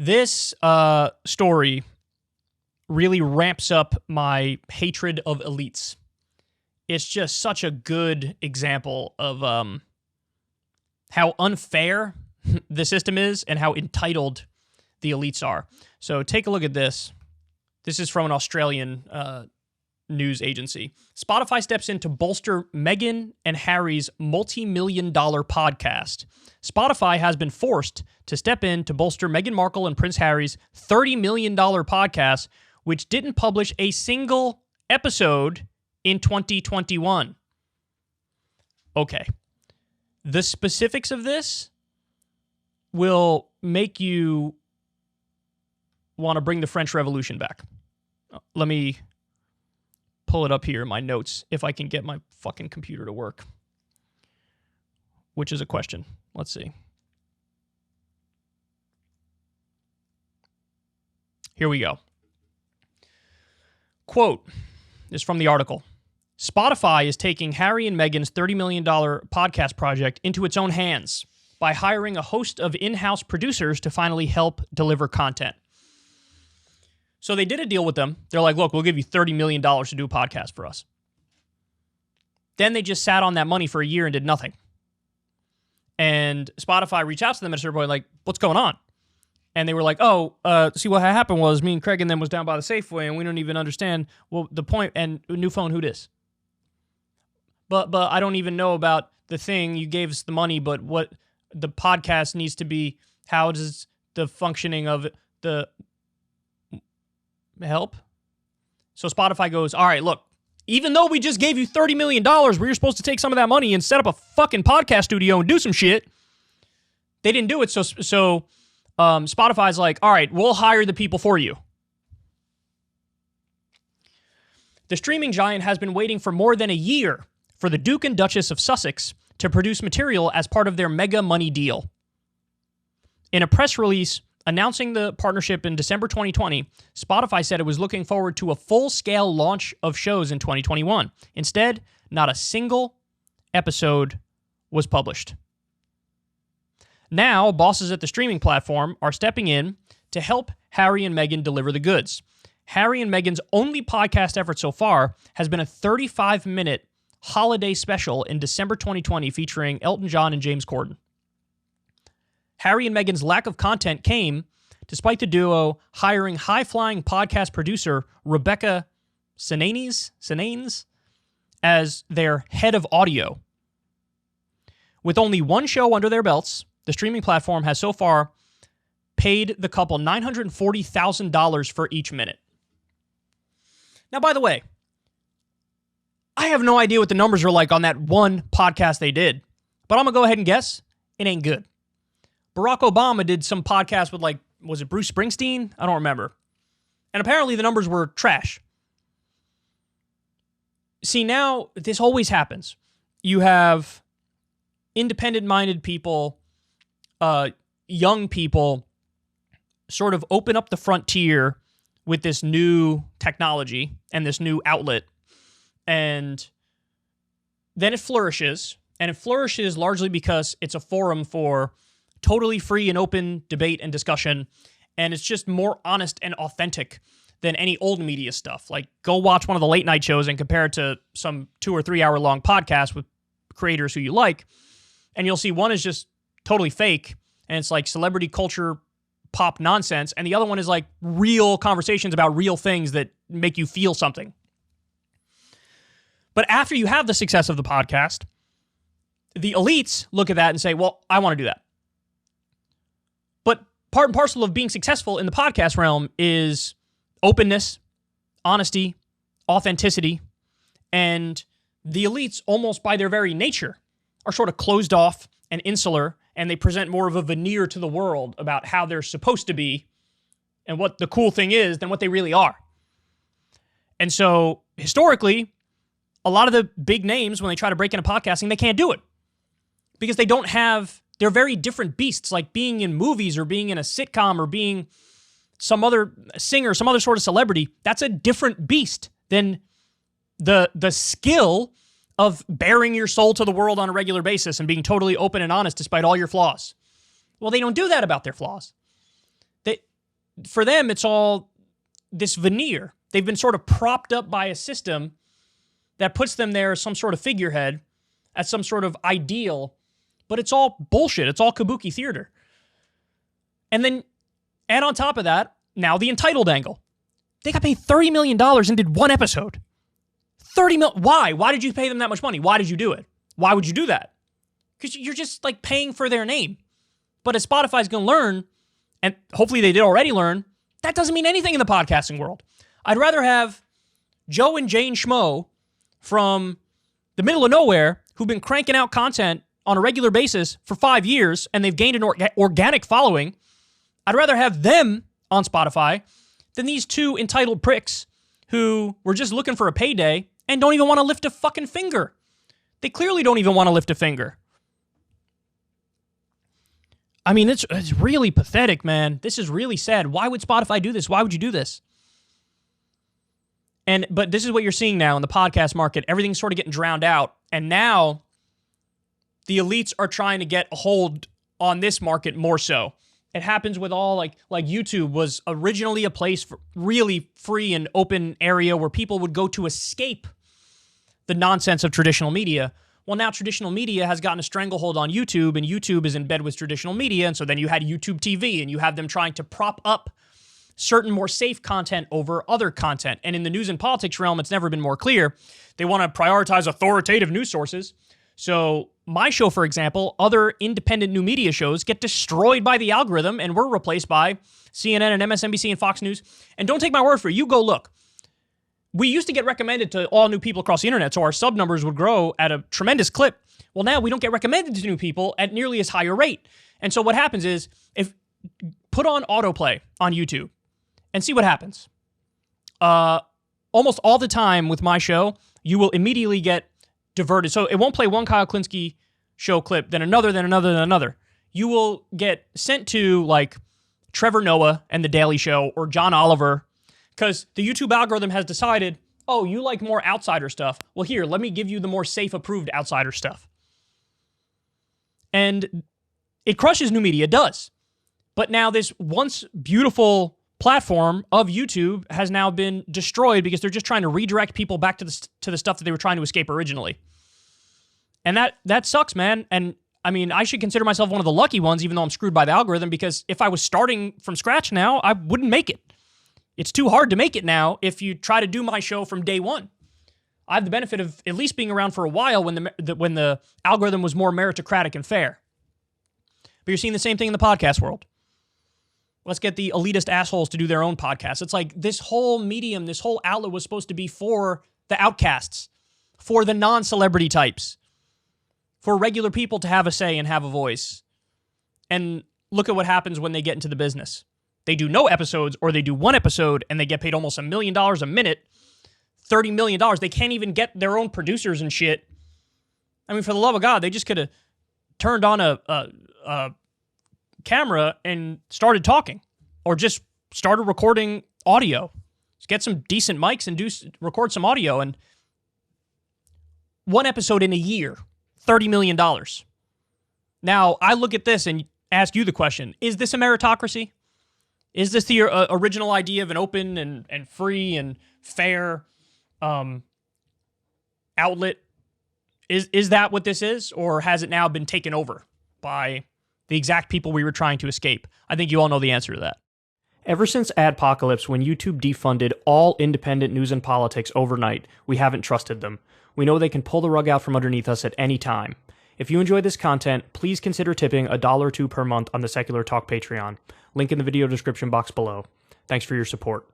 This story really ramps up my hatred of elites. It's just such a good example of how unfair the system is and how entitled the elites are. So take a look at this. This is from an Australian news agency. Spotify steps in to bolster Mehgan and Harry's multi-million-dollar podcast. Spotify has been forced to step in to bolster Meghan Markle and Prince Harry's $30 million podcast, which didn't publish a single episode in 2021. Okay. The specifics of this will make you want to bring the French Revolution back. Let me pull it up here in my notes if I can get my fucking computer to work, which is a question. Let's see. Here we go. Quote, this is from the article. Spotify is taking Harry and Meghan's $30 million podcast project into its own hands by hiring a host of in-house producers to finally help deliver content. So they did a deal with them. They're like, look, we'll give you $30 million to do a podcast for us. Then they just sat on that money for a year and did nothing. And Spotify reached out to them at a certain point, like, what's going on? And they were like, see, what happened was me and Craig and them was down by the Safeway, and we don't even understand the point. And new phone, who dis? But I don't even know about the thing. You gave us the money, but what the podcast needs to be, how does the functioning of the help? So Spotify goes, all right, look, even though we just gave you $30 million where you're supposed to take some of that money and set up a fucking podcast studio and do some shit, they didn't do it. So Spotify's like, all right, we'll hire the people for you. The streaming giant has been waiting for more than a year for the Duke and Duchess of Sussex to produce material as part of their mega money deal. In a press release announcing the partnership in December 2020, Spotify said it was looking forward to a full-scale launch of shows in 2021. Instead, not a single episode was published. Now, bosses at the streaming platform are stepping in to help Harry and Meghan deliver the goods. Harry and Meghan's only podcast effort so far has been a 35-minute holiday special in December 2020 featuring Elton John and James Corden. Harry and Meghan's lack of content came despite the duo hiring high-flying podcast producer Rebecca Sinanes as their head of audio. With only one show under their belts, the streaming platform has so far paid the couple $940,000 for each minute. Now, by the way, I have no idea what the numbers are like on that one podcast they did, but I'm going to go ahead and guess it ain't good. Barack Obama did some podcast with, was it Bruce Springsteen? I don't remember. And apparently the numbers were trash. See, now this always happens. You have independent-minded people, young people sort of open up the frontier with this new technology and this new outlet. And then it flourishes. And it flourishes largely because it's a forum for totally free and open debate and discussion. And it's just more honest and authentic than any old media stuff. Like, go watch one of the late night shows and compare it to some 2 or 3 hour long podcast with creators who you like. And you'll see one is just totally fake. And it's like celebrity culture pop nonsense. And the other one is like real conversations about real things that make you feel something. But after you have the success of the podcast, the elites look at that and say, well, I want to do that. But part and parcel of being successful in the podcast realm is openness, honesty, authenticity, and the elites, almost by their very nature, are sort of closed off and insular, and they present more of a veneer to the world about how they're supposed to be and what the cool thing is than what they really are. And so, historically, a lot of the big names, when they try to break into podcasting, they can't do it because they don't have, they're very different beasts, like being in movies or being in a sitcom or being some other singer, some other sort of celebrity. That's a different beast than the skill of bearing your soul to the world on a regular basis and being totally open and honest despite all your flaws. Well, they don't do that about their flaws. for them, it's all this veneer. They've been sort of propped up by a system that puts them there as some sort of figurehead, as some sort of ideal, but it's all bullshit. It's all kabuki theater. And then add on top of that, now the entitled angle. They got paid $30 million and did one episode. $30 million. Why? Why did you pay them that much money? Why did you do it? Why would you do that? Because you're just like paying for their name. But as Spotify's going to learn, and hopefully they did already learn, that doesn't mean anything in the podcasting world. I'd rather have Joe and Jane Schmo from the middle of nowhere who've been cranking out content on a regular basis for 5 years and they've gained an organic following. I'd rather have them on Spotify than these two entitled pricks who were just looking for a payday and don't even want to lift a fucking finger. They clearly don't even want to lift a finger. I mean, it's really pathetic, man. This is really sad. Why would Spotify do this? Why would you do this? But this is what you're seeing now in the podcast market. Everything's sort of getting drowned out. And now the elites are trying to get a hold on this market more so. It happens with all, like YouTube was originally a place for really free and open area where people would go to escape the nonsense of traditional media. Well, now traditional media has gotten a stranglehold on YouTube, and YouTube is in bed with traditional media, and so then you had YouTube TV, and you have them trying to prop up certain more safe content over other content. And in the news and politics realm, it's never been more clear. They want to prioritize authoritative news sources. So my show, for example, other independent new media shows get destroyed by the algorithm, and we're replaced by CNN and MSNBC and Fox News. And don't take my word for it. You go look. We used to get recommended to all new people across the internet, so our sub numbers would grow at a tremendous clip. Well, now we don't get recommended to new people at nearly as high a rate. And so what happens is, if put on autoplay on YouTube and see what happens. Almost all the time with my show, you will immediately get diverted. So it won't play one Kyle Kulinski show clip, then another, then another, then another. You will get sent to like Trevor Noah and The Daily Show or John Oliver, because the YouTube algorithm has decided, oh, you like more outsider stuff. Well, here, let me give you the more safe, approved outsider stuff. And it crushes new media, it does. But now this once beautiful platform of YouTube has now been destroyed because they're just trying to redirect people back to the stuff that they were trying to escape originally. And that sucks, man. And I mean, I should consider myself one of the lucky ones, even though I'm screwed by the algorithm, because if I was starting from scratch now, I wouldn't make it. It's too hard to make it now if you try to do my show from day one. I have the benefit of at least being around for a while when the algorithm was more meritocratic and fair. But you're seeing the same thing in the podcast world. Let's get the elitist assholes to do their own podcasts. It's like this whole medium, this whole outlet was supposed to be for the outcasts, for the non-celebrity types, for regular people to have a say and have a voice. And look at what happens when they get into the business. They do no episodes, or they do one episode and they get paid almost $1 million a minute, $30 million. They can't even get their own producers and shit. I mean, for the love of God, they just could have turned on a camera and started talking, or just started recording audio. Just get some decent mics and record some audio. And one episode in a year, $30 million. Now, I look at this and ask you the question, is this a meritocracy? Is this the original idea of an open and free and fair outlet? Is that what this is? Or has it now been taken over by the exact people we were trying to escape? I think you all know the answer to that. Ever since Adpocalypse, when YouTube defunded all independent news and politics overnight, we haven't trusted them. We know they can pull the rug out from underneath us at any time. If you enjoy this content, please consider tipping $1 or $2 per month on the Secular Talk Patreon. Link in the video description box below. Thanks for your support.